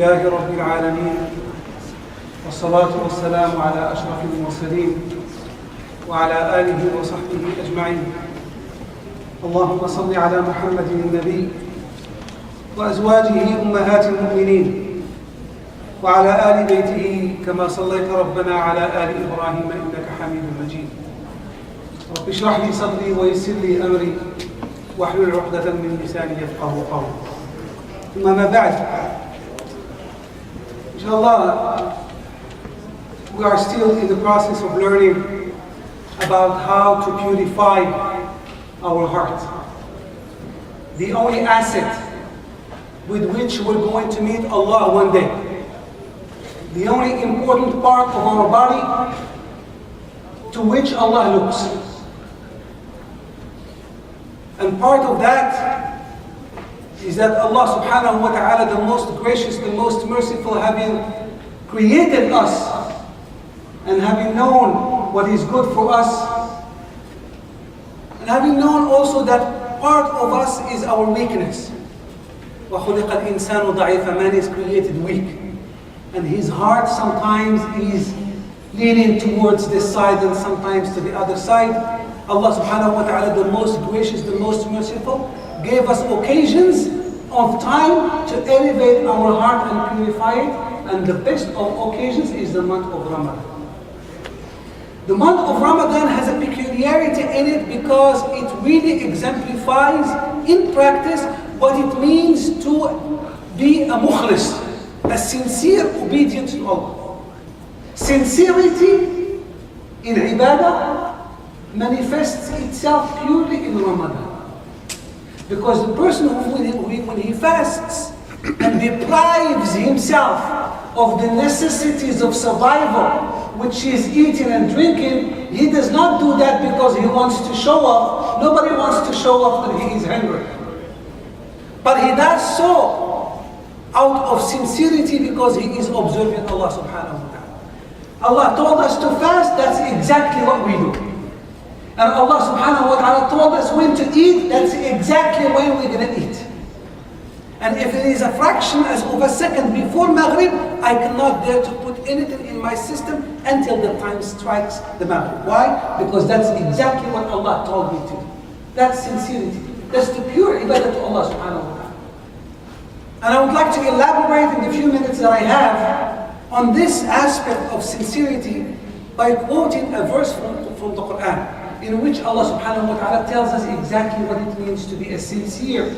لله رب العالمين والصلاة والسلام على أشرف المرسلين وعلى آله وصحبه أجمعين. اللهم صل على محمد النبي وأزواجه أمهات المؤمنين وعلى آل بيته كما صليت ربنا على آل إبراهيم إنك حميد مجيد. رب اشرح لي صدري ويسر لي أمري واحلل عقدة من لساني يفقهوا قولي. ثم ما بعد. Inshallah, we are still in the process of learning about how to purify our heart. The only asset with which we're going to meet Allah one day. The only important part of our body to which Allah looks. And part of that is that Allah subhanahu wa ta'ala, the most gracious, the most merciful, having created us and having known what is good for us, and having known also that part of us is our weakness. وَخُلِقَ الْإِنسَانُ ضَعِيفًا, man is created weak. And his heart sometimes is leaning towards this side and sometimes to the other side. Allah subhanahu wa ta'ala, the most gracious, the most merciful, gave us occasions of time to elevate our heart and purify it. And the best of occasions is the month of Ramadan. The month of Ramadan has a peculiarity in it because it really exemplifies in practice what it means to be a mukhlis, a sincere obedience to Allah. Sincerity in ibadah manifests itself purely in Ramadan. Because the person when he fasts and deprives himself of the necessities of survival, which is eating and drinking, he does not do that because he wants to show off. Nobody wants to show off that he is hungry. But he does so out of sincerity because he is observing Allah subhanahu wa ta'ala. Allah told us to fast, that's exactly what we do. And Allah subhanahu wa ta'ala told us when to eat, that's exactly when we're going to eat. And if it is a fraction as of a second before Maghrib, I cannot dare to put anything in my system until the time strikes the Maghrib. Why? Because that's exactly what Allah told me to do. That's sincerity. That's the pure ibadah to Allah subhanahu wa ta'ala. And I would like to elaborate in the few minutes that I have on this aspect of sincerity by quoting a verse from the Quran, in which Allah subhanahu wa ta'ala tells us exactly what it means to be a sincere,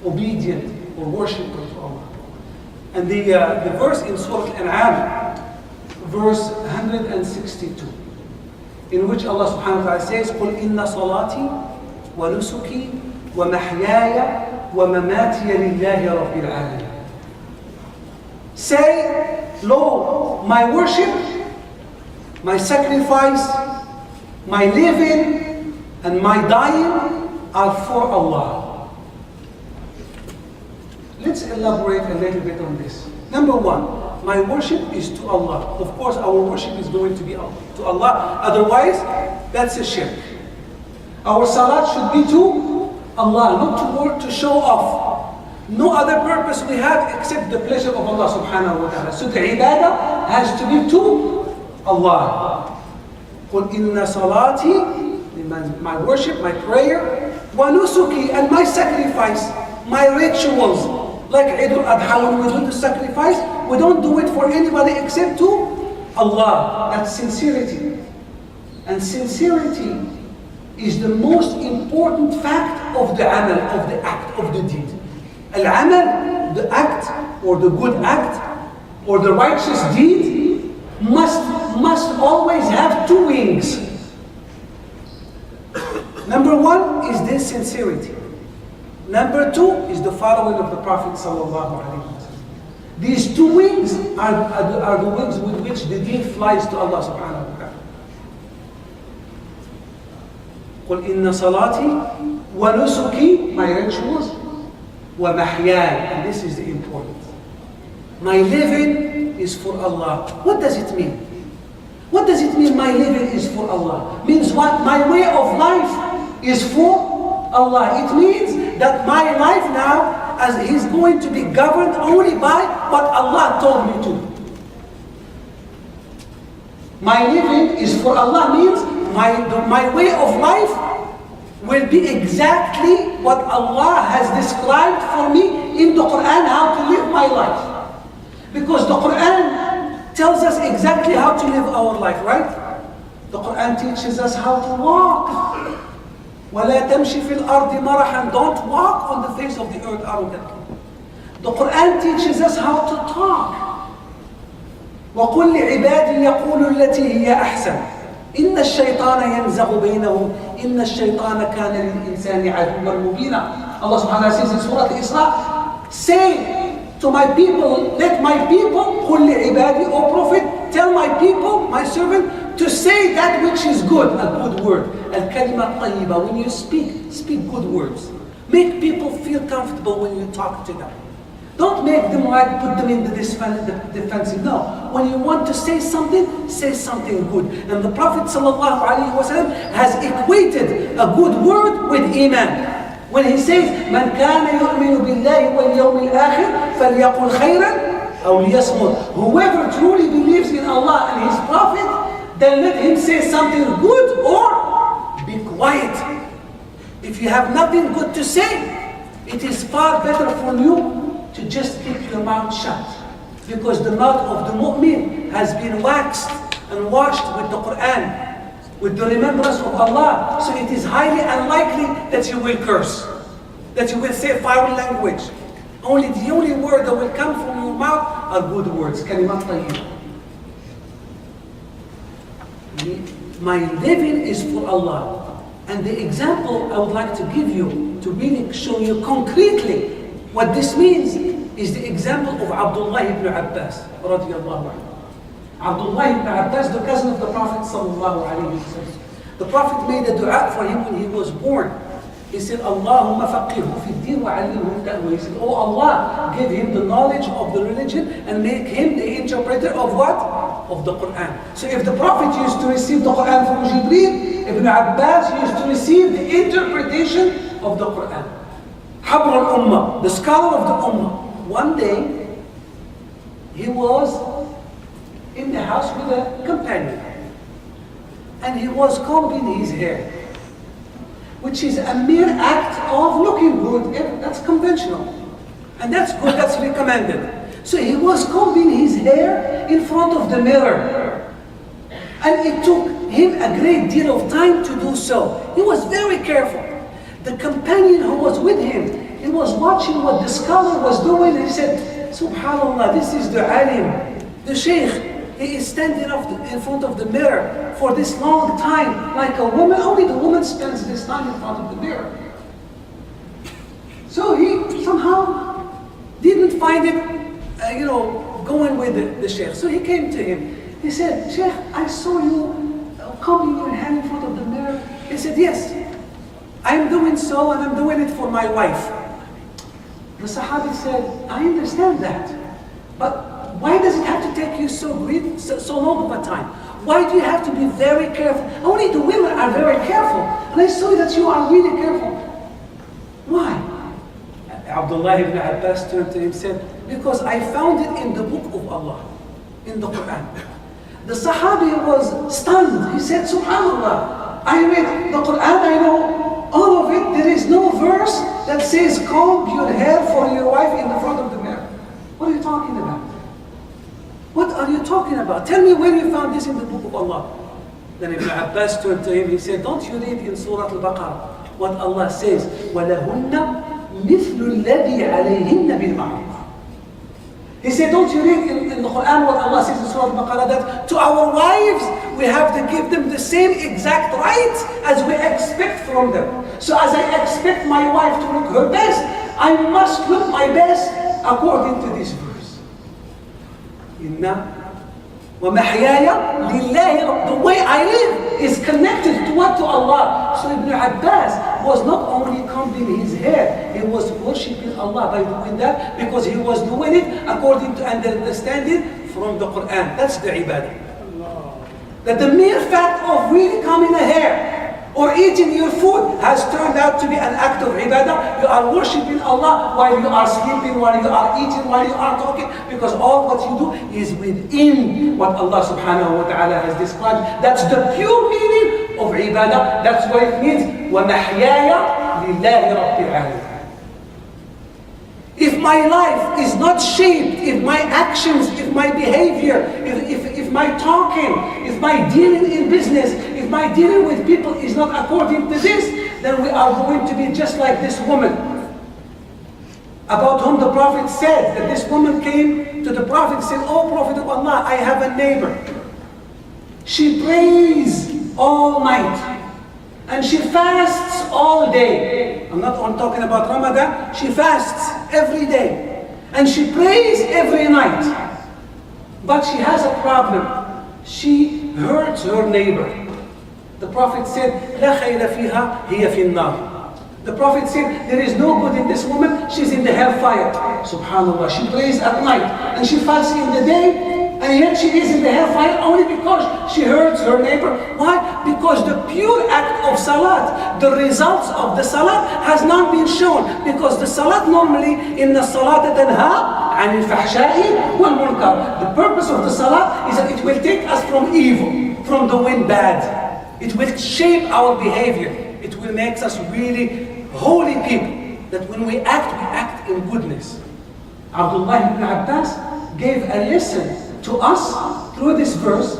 obedient, or worshipper to Allah. And the verse in Surah Al-An'am, verse 162, in which Allah subhanahu wa ta'ala says, قُلْ إِنَّ صَلَاتِي وَنُسُكِي وَمَحْيَايَ وَمَمَاتِيَ لِلَّهِ رَبِّ الْعَالَمِينَ. Say, Lord, my worship, my sacrifice, my living, and my dying are for Allah. Let's elaborate a little bit on this. Number one, my worship is to Allah. Of course, our worship is going to be to Allah. Otherwise, that's a shirk. Our salat should be to Allah, not to work to show off. No other purpose we have except the pleasure of Allah subhanahu wa ta'ala. So the ibadah has to be to Allah. قُلْ إِنَّ صَلَاتِي, my worship, my prayer, وَنُسُكِي, and my sacrifice, my rituals. Like Eid al-Adha, when we do the sacrifice, we don't do it for anybody except to Allah. That's sincerity. And sincerity is the most important fact of the amal, of the act, of the deed. Al-amal, the act, or the good act, or the righteous deed, must always have two wings. Number one is this sincerity. Number two is the following of the Prophet sallallahu alaihi wasallam. These two wings are the wings with which the deen flies to Allah subhanahu wa ta'ala. قُلْ إِنَّ صَلَاتِي وَنُسُكِي, my rituals, وَمَحْيَاي, and this is the important. My living is for Allah. What does it mean? What does it mean my living is for Allah? Means what? My way of life is for Allah. It means that my life now as he's going to be governed only by what Allah told me to. My living is for Allah means my way of life will be exactly what Allah has described for me in the Quran, how to live my life. Because the Quran tells us exactly how to live our life, right? The Quran teaches us how to walk. وَلَا تَمْشِ فِي الْأَرْضِ مَرَحًا. Don't walk on the face of the earth arrogantly. The Quran teaches us how to talk. وَقُلْ لِعِبَادِي يَقُولُ الَّتِي هِيَ أَحْسَنُ إِنَّ الشَّيْطَانَ يَنْزَغُ بَيْنَهُمْ إِنَّ الشَّيْطَانَ كَانَ لِلْإِنسَانِ عَدُوًّا مُبِينًا. Allah subhanahu wa ta'ala says in Surah Al-Isra, say to my people, let my people, قُلْ لِعِبَادِي, O Prophet, tell my people, my servant, to say that which is good, a good word. Al-kalima tayyiba. When you speak good words. Make people feel comfortable when you talk to them. Don't make them like put them in the defensive. No. When you want to say something good. And the Prophet ﷺ has equated a good word with iman. When he says, "Man kana yu'minu billahi wal yawmil akhir, falyaqul khayran aw liyasmut." Whoever truly believes in Allah and His Prophet, then let him say something good or be quiet. If you have nothing good to say, it is far better for you to just keep your mouth shut. Because the mouth of the mu'min has been waxed and washed with the Quran, with the remembrance of Allah. So it is highly unlikely that you will curse, that you will say foul language. The only word that will come from your mouth are good words. Kalimat tayyib. My living is for Allah. And the example I would like to give you to really show you concretely what this means is the example of Abdullah ibn Abbas radiyallahu anhu. Abdullah ibn Abbas, the cousin of the Prophet sallallahu alayhi wa sallam. The Prophet made a dua for him when he was born. He said, Allahumma faqihhu fi din wa allimhu ta'wil. He said, oh Allah, give him the knowledge of the religion and make him the interpreter of what? Of the Quran. So if the Prophet used to receive the Quran from Jibreel, Ibn Abbas used to receive the interpretation of the Quran. Habr al-Ummah, the scholar of the Ummah. One day, he was in the house with a companion. And he was combing his hair, which is a mere act of looking good. That's conventional. And that's good, that's recommended. So he was combing his hair in front of the mirror. And it took him a great deal of time to do so. He was very careful. The companion who was with him, he was watching what the scholar was doing. He said, Subhanallah, this is the alim, the sheikh. He is standing in front of the mirror for this long time, like a woman. Only the woman spends this time in front of the mirror. So he somehow didn't find it, going with the sheikh. So he came to him. He said, Sheikh, I saw you combing your hair in front of the mirror. He said, yes, I'm doing so and I'm doing it for my wife. The Sahabi said, I understand that, but why does it have to take you so long of a time? Why do you have to be very careful? Only the women are very careful. And I saw that you are really careful. Why? Abdullah ibn Abbas turned to him and said, because I found it in the book of Allah, in the Quran. The Sahabi was stunned. He said, Subhanallah, I read the Quran, I know all of it. There is no verse that says, comb your hair for your wife in the front of the mirror. What are you talking about? What are you talking about? Tell me where you found this in the book of Allah. Then Ibn Abbas turned to him, he said, don't you read in Surah Al-Baqarah what Allah says, وَلَهُنَّ مِثْلُ الَّذِي عَلَيْهِنَّ بِالْمَعْرُوفِ. He said, don't you read in the Quran what Allah says in Surah Al-Baqarah that to our wives, we have to give them the same exact rights as we expect from them. So as I expect my wife to look her best, I must look my best according to this verse. Inna wa mahyaya lillahi. The way I live is connected to what? To Allah. So Ibn Abbas was not only combing his hair, he was worshipping Allah by doing that because he was doing it according to understanding from the Quran. That's the ibadah. That the mere fact of really combing a hair or eating your food has turned out to be an act of ibadah. You are worshipping Allah while you are sleeping, while you are eating, while you are talking, because all what you do is within what Allah subhanahu wa ta'ala has described. That's the pure meaning of ibadah. That's what it means. وَمَحْيَايَ لِلَّهِ رَبِّ الْعَالَمِينَ. If my life is not shaped, if my actions, if my behavior, if my talking, if my dealing in business, if my dealing with people is not according to this, then we are going to be just like this woman, about whom the Prophet said that this woman came to the Prophet and said, "Oh Prophet of Allah, I have a neighbor. She prays all night. And she fasts all day." I'm not talking about Ramadan. She fasts every day. And she prays every night. But she has a problem. She hurts her neighbor. The Prophet said, "La khayra fiha, hiya fi an-nar." The Prophet said, there is no good in this woman. She's in the hellfire. Subhanallah. She prays at night. And she fasts in the day. And yet she is in the hellfire only because she hurts her neighbor. Why? Because the pure act of salat, the results of the salat has not been shown. Because the salat normally, inna salata tanha anil fahsha'i wal munkar. The purpose of the salat is that it will take us from evil, from doing bad. It will shape our behavior. It will make us really holy people. That when we act in goodness. Abdullah ibn Abbas gave a lesson to us through this verse,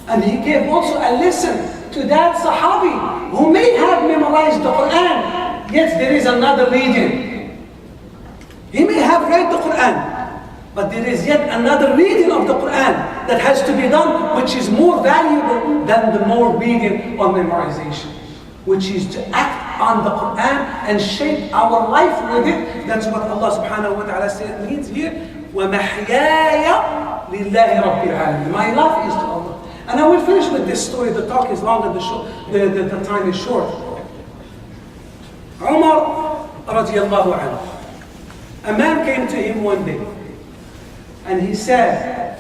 and he gave also a lesson to that Sahabi who may have memorized the Quran, yet there is another reading. He may have read the Quran, but there is yet another reading of the Quran that has to be done, which is more valuable than the more reading or memorization, which is to act on the Quran and shape our life with it. That's what Allah subhanahu wa ta'ala means here. وَمَحْيَايَ لِلَّهِ رَبِّ الْعَالَمِينَ. My life is to Allah. And I will finish with this story. The talk is long and the time is short. Umar radiallahu anhu. A man came to him one day and he said,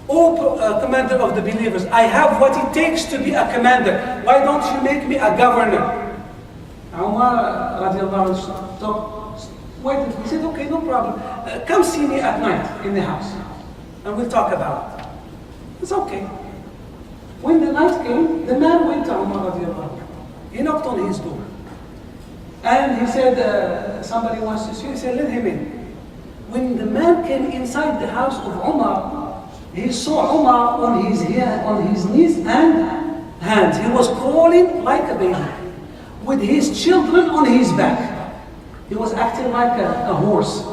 "O commander of the believers, I have what it takes to be a commander. Why don't you make me a governor?" Umar radiallahu anhu waited. He said, "Okay, no problem. Come see me at night in the house and we'll talk about it." It's okay. When the night came, the man went to Umar radiallahu anhu. He knocked on his door. And he said, "Somebody wants to see you." He said, "Let him in." When the man came inside the house of Umar, he saw Umar on his knees and hands. He was crawling like a baby, with his children on his back. He was acting like a horse.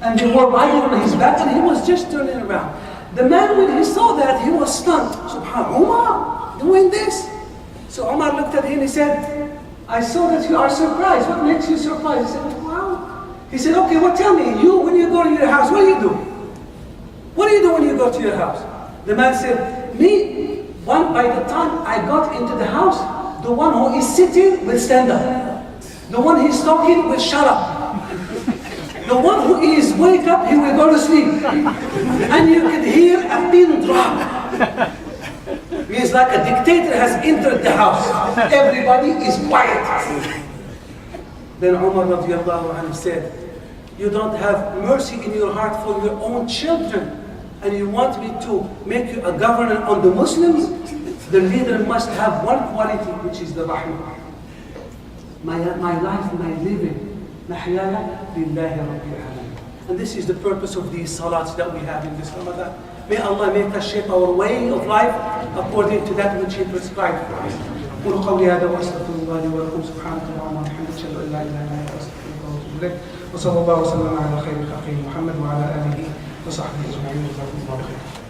And they were riding on his back and he was just turning around. The man, when he saw that, he was stunned. Subhanallah, Umar, doing this? So Umar looked at him and he said, "I saw that you are surprised. What makes you surprised?" He said, "Wow." He said, "Okay, well tell me, when you go to your house, what do you do? What do you do when you go to your house?" The man said, "Me, by the time I got into the house, the one who is sitting will stand up. The one who is talking will shut up. The one who is wake up, he will go to sleep. And you can hear a pin drop." Means like a dictator has entered the house. Everybody is quiet. Then Umar radiallahu anhu said, "You don't have mercy in your heart for your own children, and you want me to make you a governor on the Muslims? The leader must have one quality, which is the rahmah. My life, my living, mahyaya lillahi rabbil alamin." And this is the purpose of these salats that we have in this Ramadan. May Allah make us shape our way of life according to that which He prescribed for us. قولوا قولي هذا وأستغفر الله لي ولكم. سبحانك اللهم وبحمدك أشهد أن لا إله إلا أنت أستغفرك وأتوب إليك. وصلى الله وسلم على خير خلقه محمد وعلى آله وصحبه أجمعين. جزاكم الله خيرا.